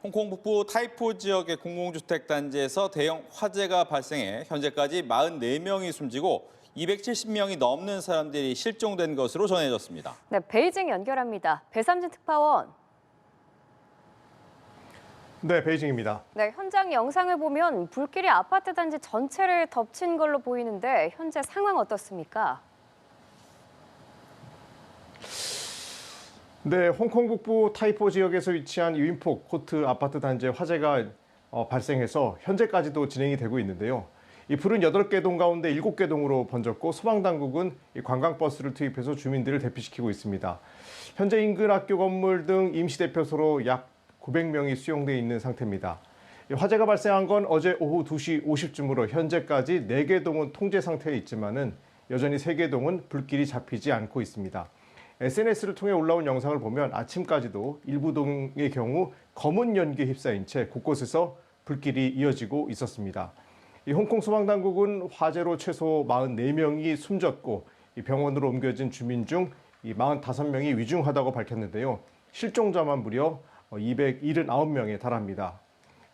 홍콩 북부 타이포 지역의 공공주택 단지에서 대형 화재가 발생해 현재까지 44명이 숨지고 270명이 넘는 사람들이 실종된 것으로 전해졌습니다. 네, 베이징 연결합니다. 배삼진 특파원. 네, 베이징입니다. 네, 현장 영상을 보면 불길이 아파트 단지 전체를 덮친 걸로 보이는데 현재 상황 어떻습니까? 네, 홍콩 북부 타이포 지역에서 위치한 윈폭 코트 아파트 단지에 화재가 발생해서 현재까지도 진행이 되고 있는데요. 이 불은 8개 동 가운데 7개 동으로 번졌고 소방당국은 관광버스를 투입해서 주민들을 대피시키고 있습니다. 현재 인근 학교 건물 등 임시대피소로 약 900명이 수용돼 있는 상태입니다. 화재가 발생한 건 어제 오후 2시 50쯤으로 현재까지 4개 동은 통제 상태에 있지만은 여전히 3개 동은 불길이 잡히지 않고 있습니다. SNS를 통해 올라온 영상을 보면 아침까지도 일부 동의 경우 검은 연기에 휩싸인 채 곳곳에서 불길이 이어지고 있었습니다. 이 홍콩 소방당국은 화재로 최소 44명이 숨졌고 병원으로 옮겨진 주민 중 45명이 위중하다고 밝혔는데요. 실종자만 무려 279명에 달합니다.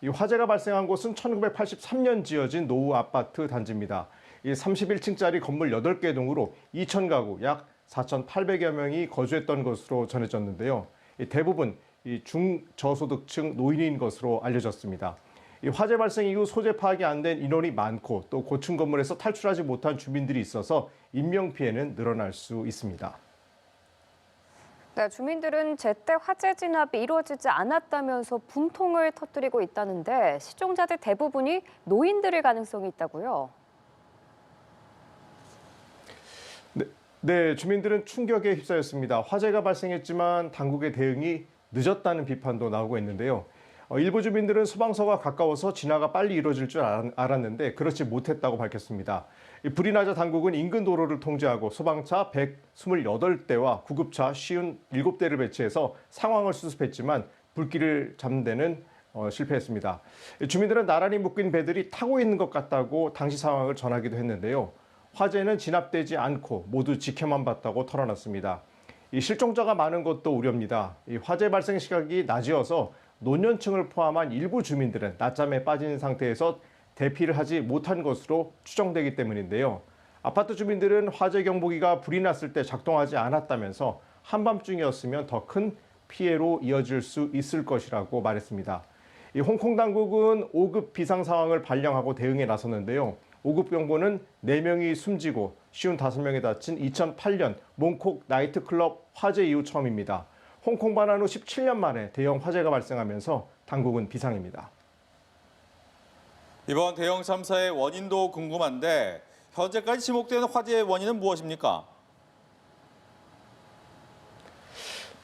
이 화재가 발생한 곳은 1983년 지어진 노후 아파트 단지입니다. 31층짜리 건물 8개 동으로 2,000가구 약 4,800여 명이 거주했던 것으로 전해졌는데요. 대부분 중저소득층 노인인 것으로 알려졌습니다. 화재 발생 이후 소재 파악이 안 된 인원이 많고 또 고층 건물에서 탈출하지 못한 주민들이 있어서 인명피해는 늘어날 수 있습니다. 네, 주민들은 제때 화재 진압이 이루어지지 않았다면서 분통을 터뜨리고 있다는데 실종자들 대부분이 노인들일 가능성이 있다고요? 네, 주민들은 충격에 휩싸였습니다. 화재가 발생했지만 당국의 대응이 늦었다는 비판도 나오고 있는데요. 일부 주민들은 소방서가 가까워서 진화가 빨리 이루어질 줄 알았는데 그렇지 못했다고 밝혔습니다. 불이 나자 당국은 인근 도로를 통제하고 소방차 128대와 구급차 57대를 배치해서 상황을 수습했지만 불길을 잡는 데는 실패했습니다. 주민들은 나란히 묶인 배들이 타고 있는 것 같다고 당시 상황을 전하기도 했는데요. 화재는 진압되지 않고 모두 지켜만 봤다고 털어놨습니다. 이 실종자가 많은 것도 우려입니다. 이 화재 발생 시각이 낮이어서 노년층을 포함한 일부 주민들은 낮잠에 빠진 상태에서 대피를 하지 못한 것으로 추정되기 때문인데요. 아파트 주민들은 화재 경보기가 불이 났을 때 작동하지 않았다면서 한밤중이었으면 더 큰 피해로 이어질 수 있을 것이라고 말했습니다. 이 홍콩 당국은 5급 비상 상황을 발령하고 대응에 나섰는데요. 5급 경보는 4명이 숨지고 55명이 다친 2008년 몽콕 나이트클럽 화재 이후 처음입니다. 홍콩 반환 후 17년 만에 대형 화재가 발생하면서 당국은 비상입니다. 이번 대형 참사의 원인도 궁금한데 현재까지 지목되는 화재의 원인은 무엇입니까?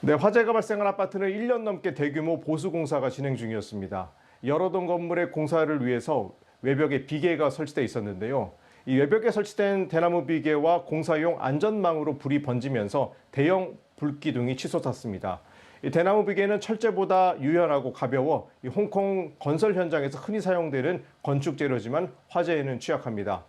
네, 화재가 발생한 아파트는 1년 넘게 대규모 보수 공사가 진행 중이었습니다. 여러 동 건물의 공사를 위해서 외벽에 비계가 설치돼 있었는데요. 이 외벽에 설치된 대나무 비계와 공사용 안전망으로 불이 번지면서 대형 불기둥이 치솟았습니다. 이 대나무 비계는 철제보다 유연하고 가벼워 이 홍콩 건설 현장에서 흔히 사용되는 건축 재료지만 화재에는 취약합니다.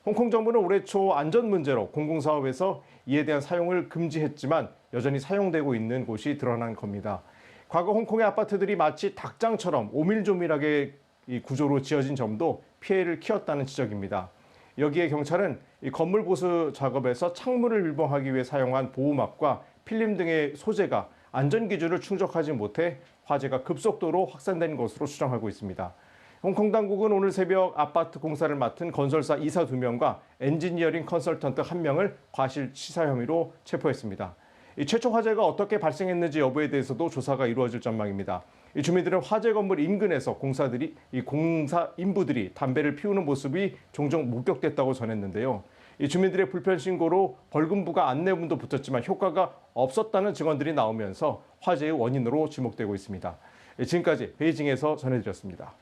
홍콩 정부는 올해 초 안전 문제로 공공사업에서 이에 대한 사용을 금지했지만 여전히 사용되고 있는 곳이 드러난 겁니다. 과거 홍콩의 아파트들이 마치 닭장처럼 오밀조밀하게 이 구조로 지어진 점도 피해를 키웠다는 지적입니다. 여기에 경찰은 이 건물 보수 작업에서 창문을 밀봉하기 위해 사용한 보호막과 필름 등의 소재가 안전 기준을 충족하지 못해 화재가 급속도로 확산된 것으로 추정하고 있습니다. 홍콩 당국은 오늘 새벽 아파트 공사를 맡은 건설사 이사 2명과 엔지니어링 컨설턴트 1명을 과실치사 혐의로 체포했습니다. 이 최초 화재가 어떻게 발생했는지 여부에 대해서도 조사가 이루어질 전망입니다. 이 주민들은 화재 건물 인근에서 공사 인부들이 담배를 피우는 모습이 종종 목격됐다고 전했는데요. 이 주민들의 불편 신고로 벌금부가 안내문도 붙었지만 효과가 없었다는 증언들이 나오면서 화재의 원인으로 지목되고 있습니다. 지금까지 베이징에서 전해드렸습니다.